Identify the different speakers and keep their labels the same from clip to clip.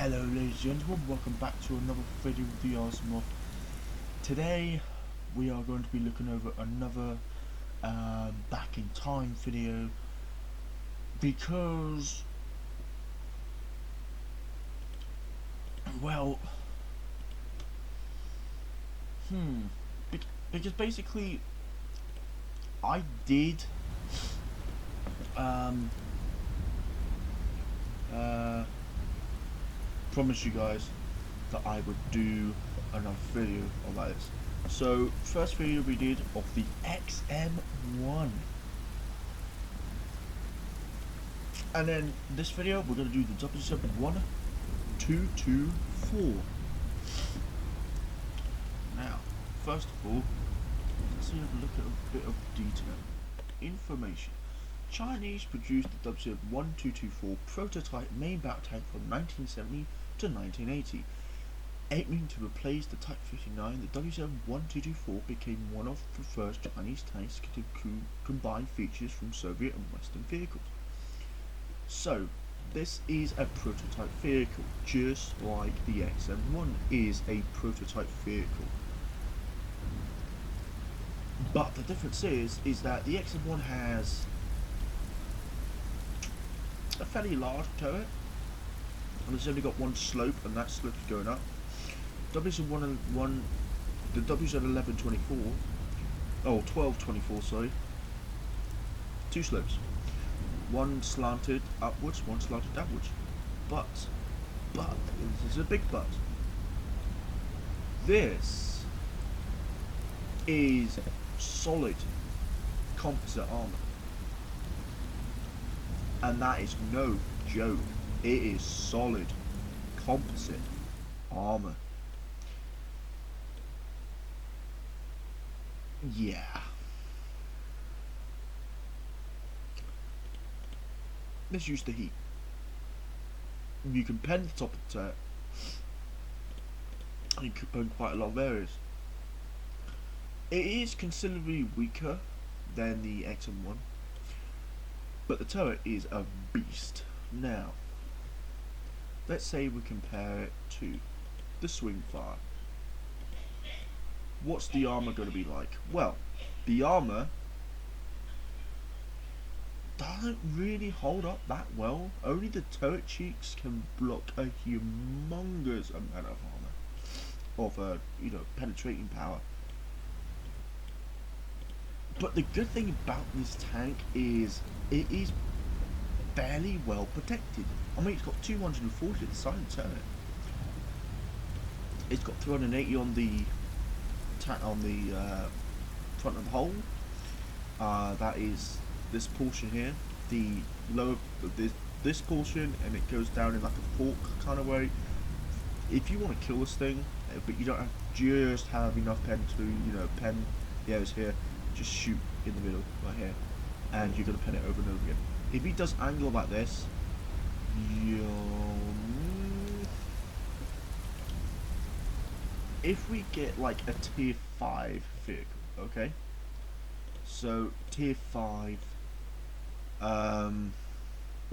Speaker 1: Hello ladies and gentlemen, welcome back to another video with the Armoured. Today we are going to be looking over another back in time video because, well, because basically I did promise you guys that I would do another video about this. So first video we did of the XM1, and then this video we're going to do the W71224. Now first of all, let's have a look at a bit of detail information. Chinese produced the W71224 prototype main battle tank from 1970 to 1980. Aiming to replace the Type 59, the W71224 became one of the first Chinese tanks to combine features from Soviet and Western vehicles. So, this is a prototype vehicle, just like the XM1 is a prototype vehicle. But the difference is that the XM1 has a fairly large turret, and it's only got one slope, and that slope is going up. The WZ1124, oh 1224, sorry, two slopes, one slanted upwards, one slanted downwards. But this is a big but. This is solid composite armor, and that is no joke. It is solid composite armor. Yeah. Let's use the heat. You can pen the top of the turret, and you can pen quite a lot of areas. It is considerably weaker than the XM1, but the turret is a beast. Now, let's say we compare it to the Swingfire. What's the armor going to be like? Well, the armor doesn't really hold up that well. Only the turret cheeks can block a humongous amount of armor, of penetrating power. But the good thing about this tank is it is fairly well protected. I mean, it's got 240 at the side of the turret. It's got 380 on the front of the hull. That is this portion here, the lower this portion, and it goes down in like a fork kind of way. If you want to kill this thing, but you don't just have enough pen to pen the arrows here, just shoot in the middle right here, and you're gonna pen it over and over again. If he does angle like this, if we get like a tier 5 vehicle, okay, so tier 5, or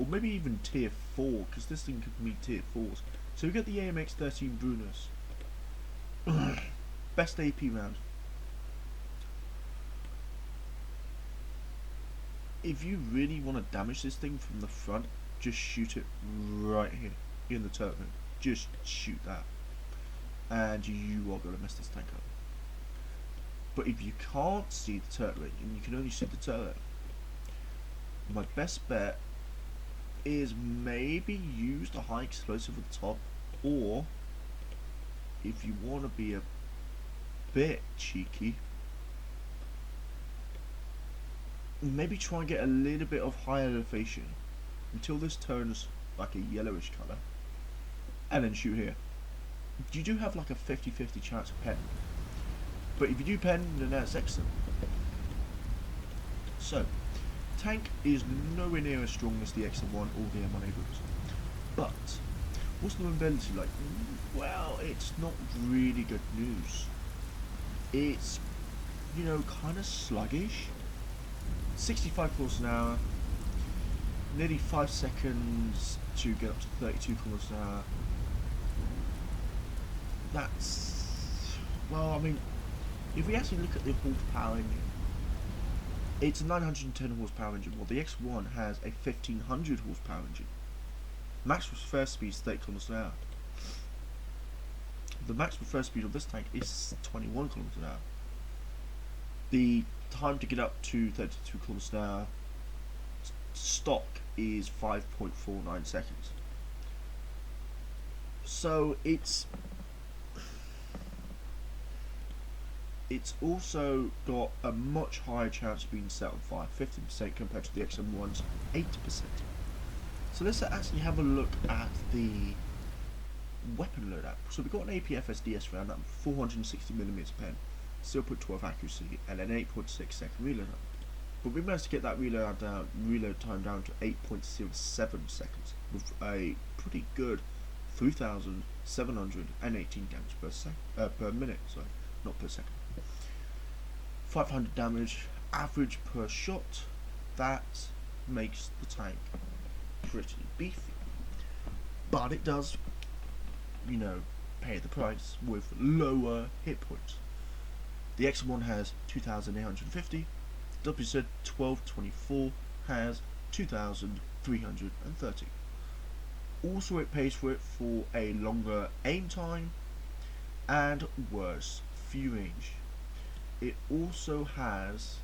Speaker 1: maybe even tier 4, because this thing could be tier 4s. So we get the AMX-13 Bruners, best AP round. If you really want to damage this thing from the front, just shoot it right here in the turret. Just shoot that, and you are going to mess this tank up. But if you can't see the turret ring and you can only see the turret, my best bet is maybe use the high explosive at the top, or if you want to be a bit cheeky, maybe try and get a little bit of higher elevation until this turns like a yellowish colour, and then shoot here. You do have like a 50-50 chance of pen, but if you do pen, then that's excellent. So, tank is nowhere near as strong as the XM1 or the M1 Abrams. But what's the mobility like? Well, it's not really good news. It's kind of sluggish. 65 kilometers an hour, nearly 5 seconds to get up to 32 kilometers an hour. that's, well, I mean, if we actually look at the horsepower engine, it's a 910 horsepower engine, while the X1 has a 1500 horsepower engine. Maximum first speed is 30 kilometers an hour. The maximum first speed of this tank is 21 kilometers an hour. The time to get up to 32 kilometers an hour stock is 5.49 seconds. So it's also got a much higher chance of being set on fire, 15% compared to the XM1's 8%. So let's actually have a look at the weapon loadout. So we've got an APFS-DS round at 460mm pen, 0.12 accuracy, and an 8.6 second reload time. But we managed to get that reload time down to 8.07 seconds with a pretty good 3,718 damage per minute. Sorry, not per second. 500 damage average per shot. That makes the tank pretty beefy, but it does, you know, pay the price with lower hit points. The X1 has 2,850. WZ 1224 has 2,330. Also, it pays for it for a longer aim time and worse view range. It also has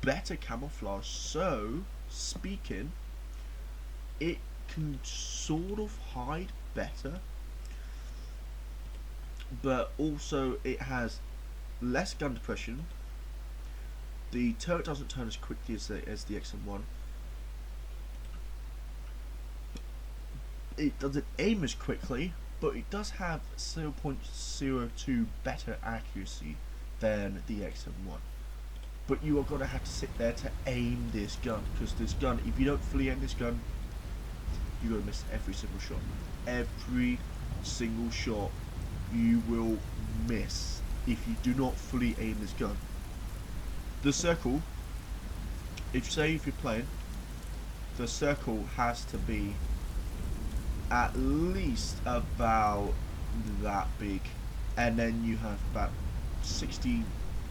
Speaker 1: better camouflage, so speaking, it can sort of hide better, but also it has less gun depression. The turret doesn't turn as quickly as the XM1. It doesn't aim as quickly, but it does have 0.02 better accuracy than the XM1. But you are going to have to sit there to aim this gun, because this gun, if you don't fully aim this gun, you're going to miss every single shot. Every single shot you will miss if you do not fully aim this gun. The circle, if you're playing, the circle has to be at least about that big, and then you have about 60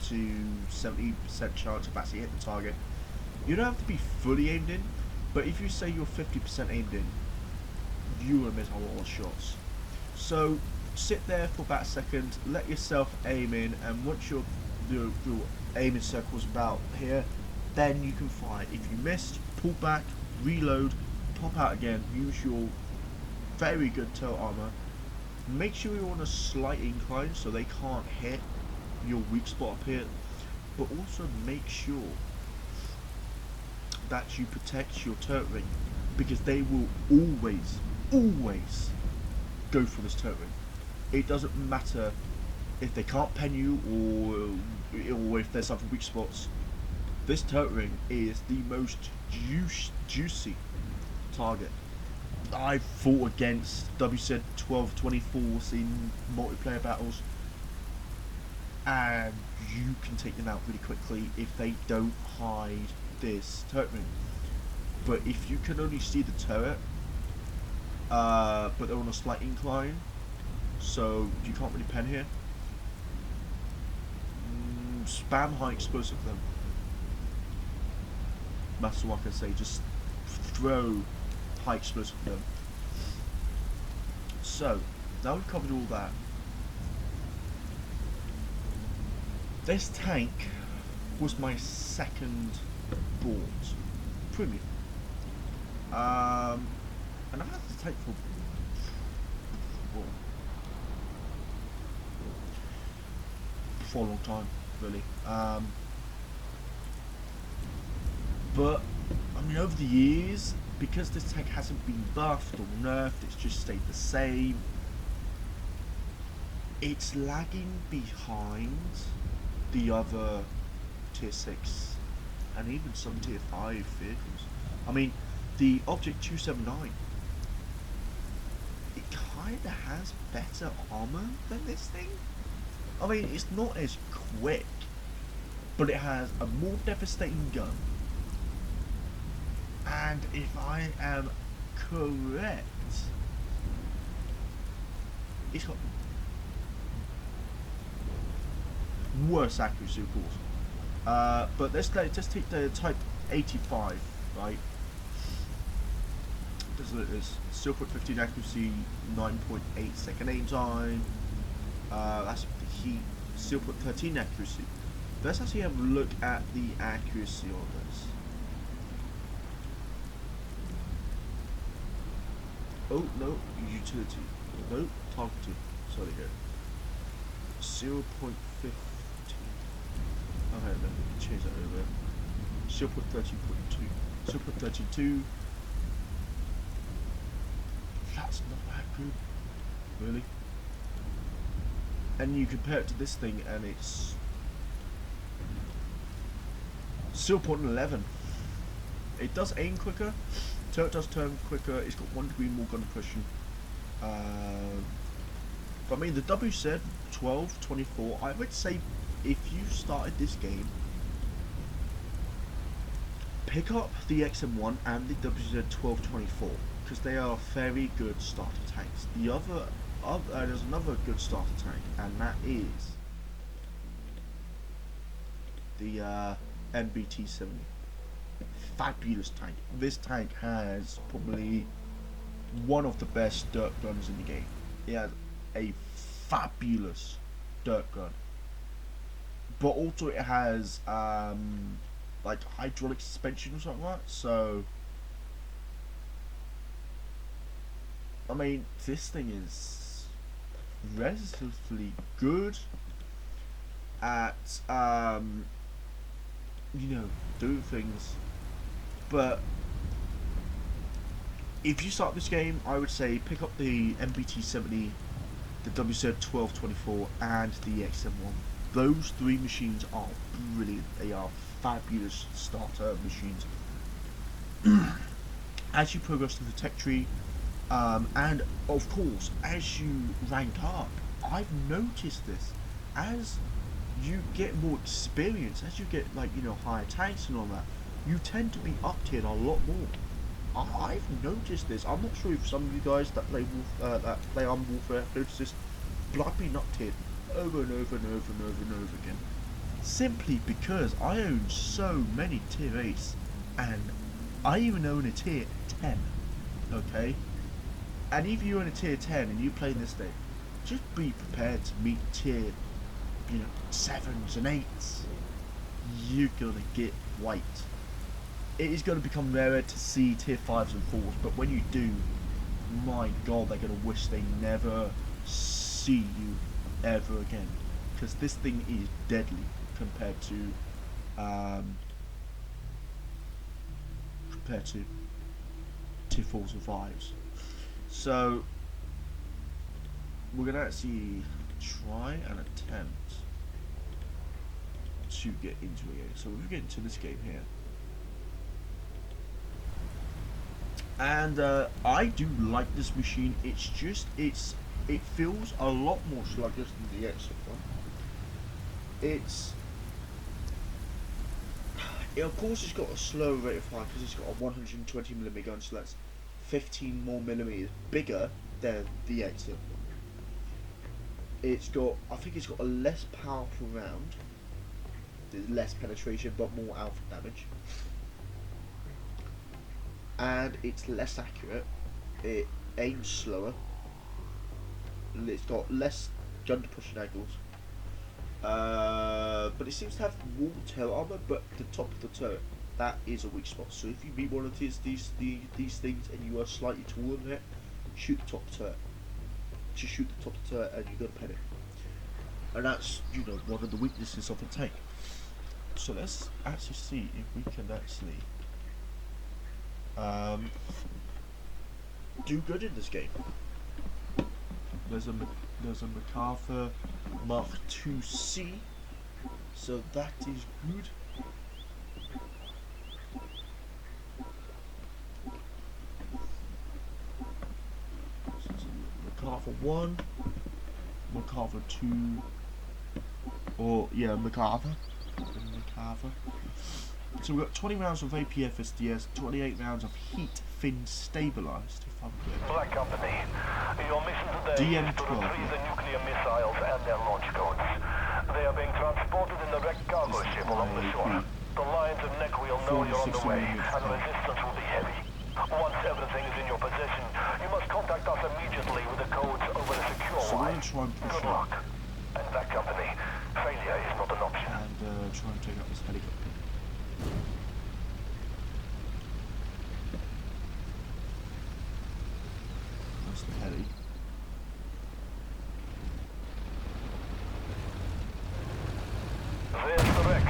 Speaker 1: to 70% chance of actually hitting the target. You don't have to be fully aimed in, but if you say you're 50% aimed in, you will miss a lot of shots. So sit there for about a second, let yourself aim in, and once your aiming circle's about here, then you can fire. If you missed, pull back, reload, pop out again, use your very good turret armor. Make sure you're on a slight incline so they can't hit your weak spot up here, but also make sure that you protect your turret ring, because they will always go for this turret ring. It doesn't matter if they can't pen you or if there's other weak spots. This turret ring is the most juicy target. I've fought against WZ 1224s in multiplayer battles, and you can take them out really quickly if they don't hide this turret ring. But if you can only see the turret, but they're on a slight incline, so you can't really pen here, spam high explosive them. That's all I can say, just throw high explosive them. So, now we've covered all that. This tank was my second bought premium. And I've had this tank for a long time, really. But I mean, over the years, because this tank hasn't been buffed or nerfed, it's just stayed the same. It's lagging behind the other tier 6 and even some tier 5 vehicles. I mean, the Object 279, it kinda has better armor than this thing. I mean, it's not as quick, but it has a more devastating gun. And if I am correct, it's got worse accuracy, of course. But let's take the Type 85, right? There's 0.15 accuracy, 9.8 second aim time. That's the heat. 0.13 accuracy. Let's actually have a look at the accuracy on this. Oh no, utility. No, targeting. Sorry, here. 0.15. Okay, let me change that over. 0.13.2. 0.32. That's not that good. Really? And you compare it to this thing and it's 0.11. It does aim quicker. Turret does turn quicker. It's got 1 degree more gun depression. But I mean, the WZ 1224, I would say if you started this game, pick up the XM1 and the WZ 1224 because they are very good starter tanks. The there's another good starter tank, and that is the MBT-70. Fabulous tank. This tank has probably one of the best dirt guns in the game. It has a fabulous dirt gun, but also it has like hydraulic suspension or something like that. So I mean, this thing is relatively good at you know, doing things. But if you start this game, I would say pick up the MBT-70, the WZ 1224, and the XM1. Those three machines are brilliant. They are fabulous starter machines. As you progress through the tech tree, and of course, as you rank up, I've noticed this. As you get more experience, as you get, like, you know, higher tanks and all that, you tend to be up tiered a lot more. I've noticed this. I'm not sure if some of you guys that play Armoured Warfare have noticed this, but I've been up tiered over and over and over and over and over again. Simply because I own so many tier 8s, and I even own a tier 10, okay? And if you own a tier 10 and you play this day, just be prepared to meet tier, you know, 7s and 8s. You're gonna get wiped. It is going to become rarer to see tier 5s and 4s, but when you do, my god, they're going to wish they never see you ever again, because this thing is deadly compared to tier 4s and 5s. So we're going to actually try and attempt to get into a game. So we're getting into this game here. And I do like this machine. It's just, it feels a lot more sluggish than the XM one. Of course it's got a slower rate of fire because it's got a 120mm gun, so that's 15 more millimeters bigger than the XM one. It's got, I think it's got a less powerful round. There's less penetration but more alpha damage. And it's less accurate. It aims slower. It's got less gun depression angles. But it seems to have more tail armor. But the top of the turret, that is a weak spot. So if you meet one of these things and you are slightly taller than it, shoot the top of the turret. Just shoot the top of the turret and you're gonna panic. And that's, you know, one of the weaknesses of the tank. So let's actually see if we can actually do good in this game. There's a MacArthur Mark II-C, so that is good. So MacArthur 1, MacArthur 2, or yeah, MacArthur. So we've got 20 rounds of APF SDS, 28 rounds of heat fin stabilized, if I'm correct.
Speaker 2: Black Company, Your mission today is to
Speaker 1: DM-12,
Speaker 2: retrieve the nuclear missiles and their launch codes. They are being transported in the wrecked cargo
Speaker 1: This is
Speaker 2: ship along the
Speaker 1: my
Speaker 2: shore.
Speaker 1: AP.
Speaker 2: The Lions of Neck will know you're on the
Speaker 1: 460
Speaker 2: way,
Speaker 1: millimeters
Speaker 2: and the
Speaker 1: tank.
Speaker 2: resistance will be heavy. Once everything is in your possession, you must contact us immediately with the codes over the secure
Speaker 1: So we're
Speaker 2: line.
Speaker 1: gonna try and push
Speaker 2: Good
Speaker 1: up
Speaker 2: luck. And that company, failure is not an option.
Speaker 1: and try and take out this helicopter. That's the heli.
Speaker 2: There's the wreck.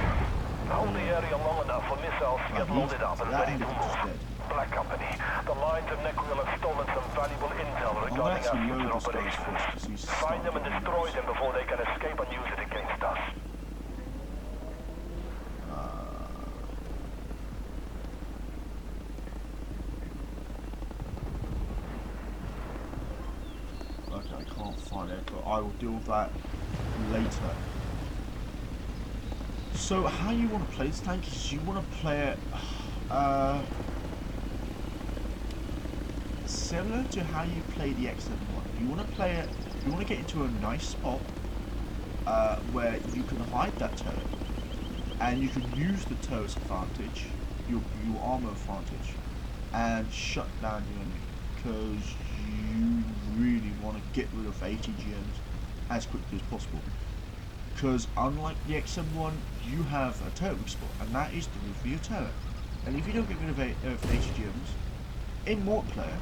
Speaker 2: Hold the area long enough for missiles to get loaded up and
Speaker 1: that
Speaker 2: ready to
Speaker 1: helicopter's
Speaker 2: move.
Speaker 1: dead.
Speaker 2: Black Company, the Lions of Neck will have stolen some valuable intel
Speaker 1: I'll
Speaker 2: regarding our
Speaker 1: actually
Speaker 2: future
Speaker 1: load this guy's
Speaker 2: operations.
Speaker 1: first because he's
Speaker 2: Find them and
Speaker 1: starting to
Speaker 2: destroy
Speaker 1: lose.
Speaker 2: them before they can escape and use it against us.
Speaker 1: Okay, I can't find it, but I will deal with that later. So how you want to play this tank is you want to play it similar to how you play the XM1. You want to play it, you want to get into a nice spot where you can hide that turret and you can use the turret's advantage, your armor advantage, and shut down the enemy, because you really want to get rid of ATGMs as quickly as possible. Because unlike the XM1, you have a turret weak spot, and that is the roof of your turret. And if you don't get rid of ATGMs in multiplayer,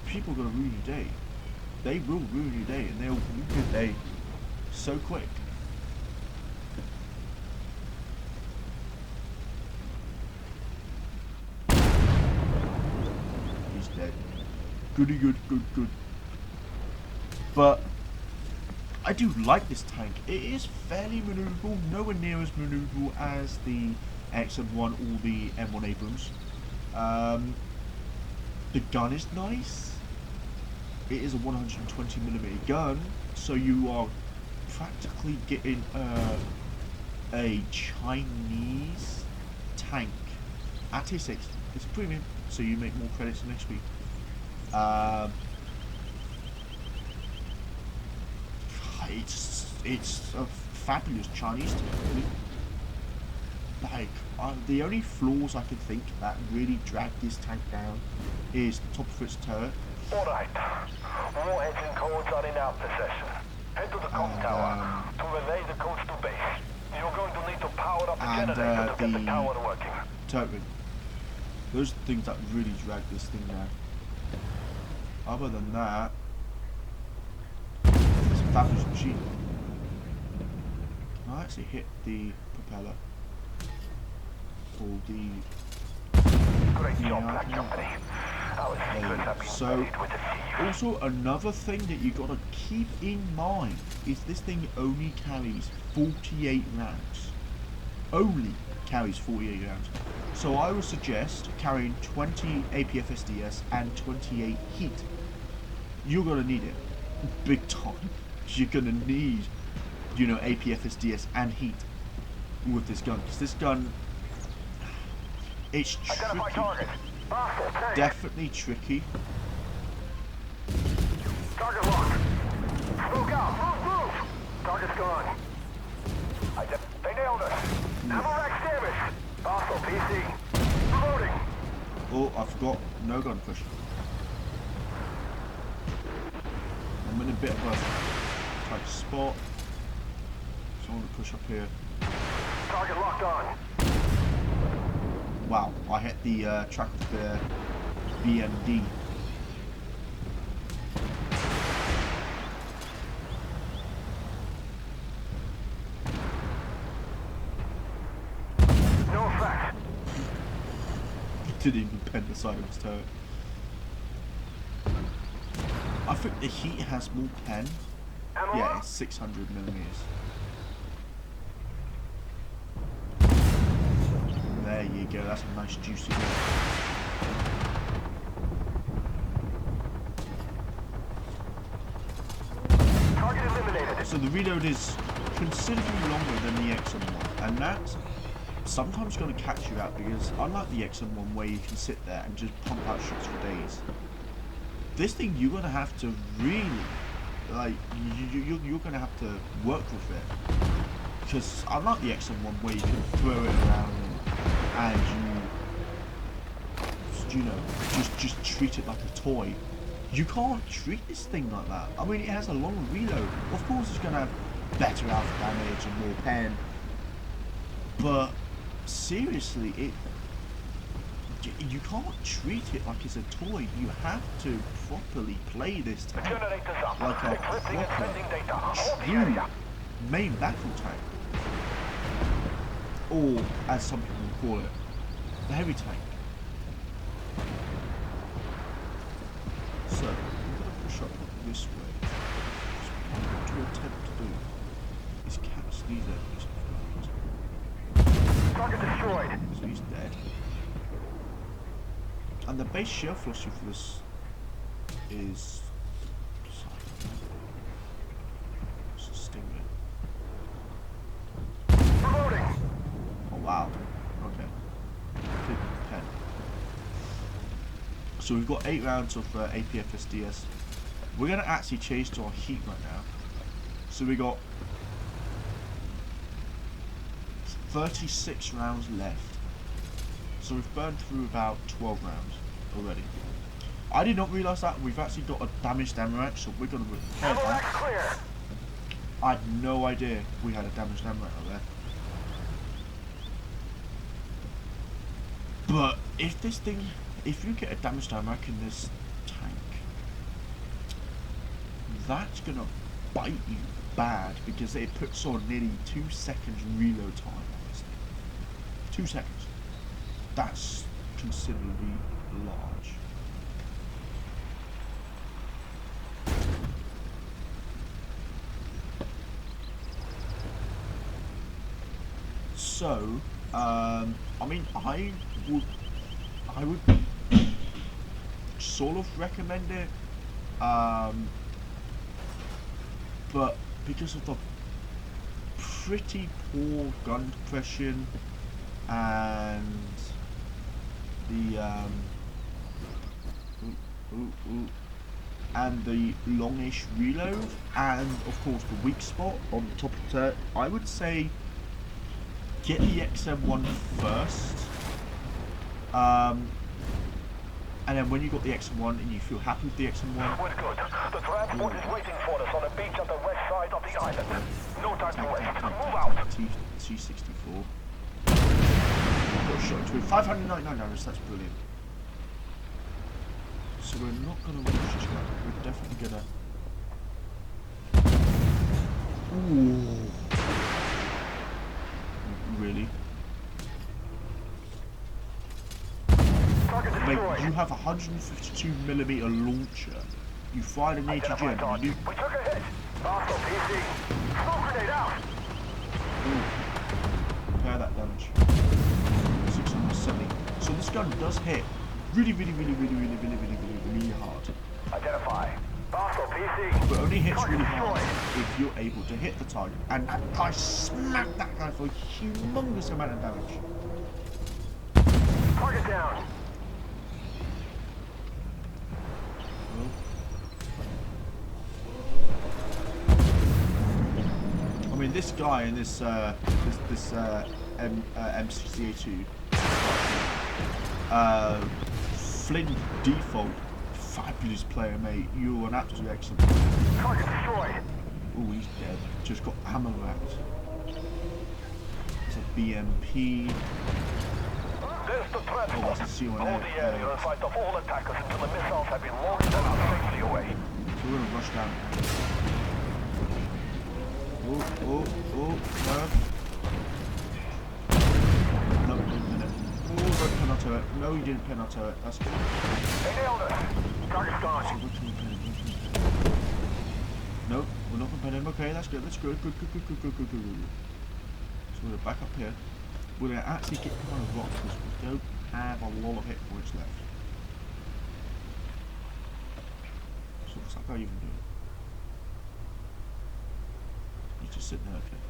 Speaker 1: people are going to ruin your day. They will ruin your day, and they'll ruin your day so quick. He's dead. Goody good, good. But I do like this tank. It is fairly maneuverable, nowhere near as maneuverable as the XM1 or the M1 Abrams. The gun is nice. It is a 120mm gun, so you are practically getting a Chinese tank at T6. It's a premium, so you make more credits and XP. It's a fabulous Chinese tank, really. Like, the only flaws I can think that really drag this tank down is the top of its turret.
Speaker 2: Alright. Warheads and codes are in our possession. Head to the comm tower to relay the codes to base. You're going to need to power up the generator to get the tower working.
Speaker 1: Turret ring. Those are the things that really drag this thing down. Other than that, it's a fabulous machine. Can I actually hit the propeller? Or the...
Speaker 2: Great job, Black Company. Our secrets have been
Speaker 1: So,
Speaker 2: buried with the thief.
Speaker 1: also another thing that you gotta keep in mind is this thing only carries 48 rounds. Only carries 48 rounds. So I would suggest carrying 20 APFSDS and 28 heat. You're gonna need it. Big time. You're gonna need, you know, APFSDS and heat with this gun. Because this gun, it's
Speaker 2: Identify
Speaker 1: tricky.
Speaker 2: target.
Speaker 1: Definitely tricky.
Speaker 2: Target locked. Smoke out. Move. Target's gone. They nailed us. Ammo rack damage. Hostile PC. Reloading.
Speaker 1: Oh, I forgot. No gun push. I'm in a bit of a tight spot. So I want to push up here.
Speaker 2: Target locked on.
Speaker 1: Wow, I hit the track of the BMD.
Speaker 2: No effect.
Speaker 1: Didn't even pen the side of his turret. I think the heat has more pen.
Speaker 2: Ammo
Speaker 1: Yeah,
Speaker 2: up.
Speaker 1: it's 600mm. There you go, that's a nice juicy hit.
Speaker 2: Target eliminated.
Speaker 1: So the reload is considerably longer than the XM1, and that's sometimes going to catch you out because unlike the XM1 where you can sit there and just pump out shots for days, this thing you're gonna have to really, like, you're gonna have to work with it. Because I like the XM1 where you can throw it around and you know, just treat it like a toy. You can't treat this thing like that. I mean, it has a long reload. Of course, it's gonna have better alpha damage and more pen, but seriously, you can't treat it like it's a toy. You have to properly play this tank like a proper, true main battle tank, or as some people call it, the heavy tank. So, I'm going to push up this way. What I'm going to attempt to do is catch these enemies.
Speaker 2: Target destroyed.
Speaker 1: So he's dead. And the base shell velocity for this is... It's a stinger.
Speaker 2: Reloading.
Speaker 1: Oh wow. Okay. 10. So we've got 8 rounds of APFSDS. We're going to actually change to our heat right now. So we got 36 rounds left. So we've burned through about 12 rounds already. I did not realise that we've actually got a damaged Amaranth, so we're going to repair that.
Speaker 2: Clear.
Speaker 1: I had no idea we had a damaged Amaranth out there. But if this thing... If you get a damaged Amaranth in this tank, that's gonna bite you bad because it puts on nearly 2 seconds reload time on this thing. 2 seconds. That's considerably large. So, I mean, I would sort of recommend it, but because of the pretty poor gun compression and the and the longish reload and of course the weak spot on the top of the turret, I would say get the XM1 first. And then when you got the XM1 and you feel happy with the XM1,
Speaker 2: We're good. The transport is waiting for us on the beach on the west side of the island. No time to waste. Move out.
Speaker 1: T64. Got a shot to 599 damage, that's brilliant. So we're not gonna rush this guy. We're definitely gonna. Ooh. Really? Mate, you have a 152mm launcher. You fired an ATGM.
Speaker 2: We took a hit. Hostile PC. Smoke grenade out.
Speaker 1: Ooh. Repair that damage. 670. So this gun does hit really hard.
Speaker 2: Identify. Hostile PC.
Speaker 1: But only hits really hard if you're able to hit the target. And that guy smacked that guy for a humongous amount of damage.
Speaker 2: Target down.
Speaker 1: I mean, this guy in this M60A2, Flint default, fabulous player, mate. You're an absolute excellent player.
Speaker 2: Target destroyed.
Speaker 1: Oh, he's dead. Just got ammo wrapped. It's a BMP.
Speaker 2: There's the threat.
Speaker 1: Oh, that's a C1A.
Speaker 2: Hold the area and fight off all attackers until the missiles have been launched and are safely away.
Speaker 1: So we're gonna rush down. Oh, no. No, didn't pin it. Oh, don't pin our turret. No, you didn't pin our turret. That's good.
Speaker 2: They nailed it. Target's gone.
Speaker 1: So which one pin it? No, we're not gonna pin him. Okay, that's good. That's good. Good. So we're gonna back up here. We're gonna actually get behind a rock because we don't have a lot of hit points left. So what's that guy even doing? He's just sitting there, okay.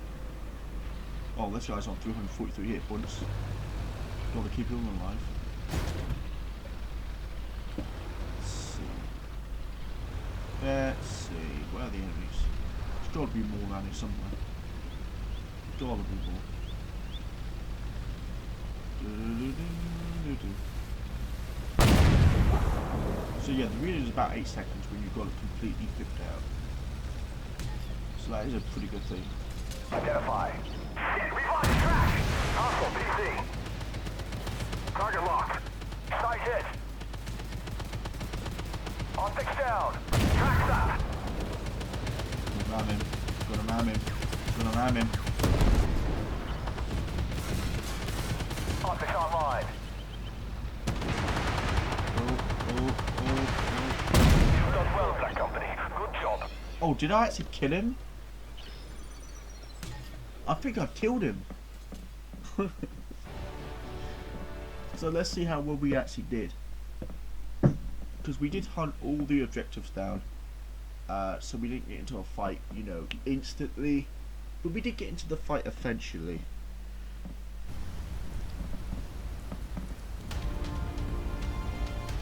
Speaker 1: Oh, this guy's on 343 hit points. Gotta keep him alive. Let's see. Let's see, where are the enemies? There's got to be more around here somewhere. Gotta be more. So yeah, the read is about 8 seconds when you've got it completely flipped out. So that is a pretty good thing.
Speaker 2: Identify. Shit, we've lost track! Hostile PC. Target locked. Sight hit. Optics down. Tracks up.
Speaker 1: Gonna ram him. Gonna ram him. Gonna ram him.
Speaker 2: Optics online. You've done well, Black Company. Good job.
Speaker 1: Oh, did I actually kill him? I think I killed him. So let's see how well we actually did. Because we did hunt all the objectives down. So we didn't get into a fight, you know, instantly. But we did get into the fight eventually.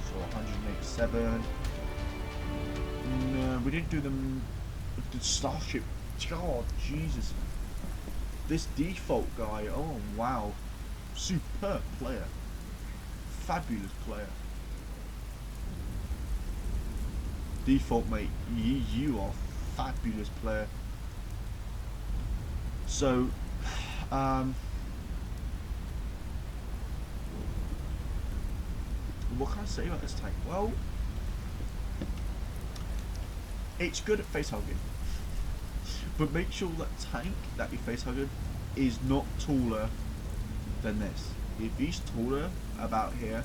Speaker 1: So 187. No, we didn't do them. The Starship. God, Jesus. This default guy, oh wow. Superb player. Fabulous player. Default, mate, you are a fabulous player. So, what can I say about this tank? Well, it's good at face hugging, but make sure that tank that you face hugging is not taller than this. If he's taller about here,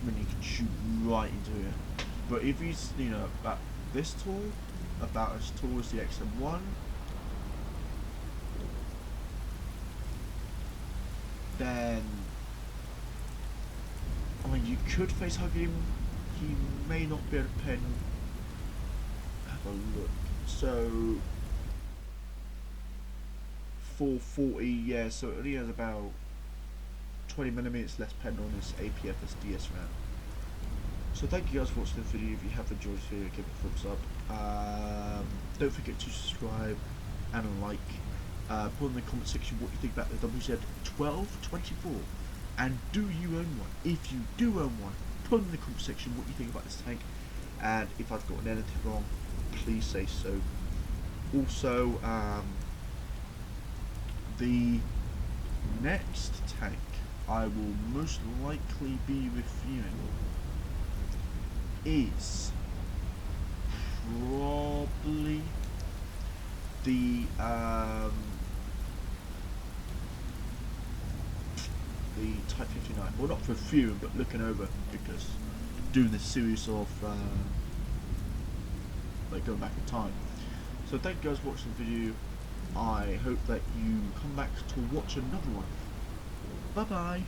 Speaker 1: then you can shoot right into here. But if he's, you know, about this tall, about as tall as the XM1, then I mean, you could face hug him. He may not be able to pen. Have a look. So 440, yeah. So it only has about 20mm less pen on his APFS DS round. So thank you guys for watching the video. If you have enjoyed this video, give it a thumbs up. Don't forget to subscribe and like. Put in the comment section what you think about the WZ-1224, and do you own one? If you do own one, put in the comment section what you think about this tank, and if I've gotten anything wrong, please say so. Also, the next tank I will most likely be reviewing is probably the Type 59. Well, not reviewing, but looking over, because doing this series of like going back in time. So thank you guys for watching the video. I hope that you come back to watch another one. Bye bye.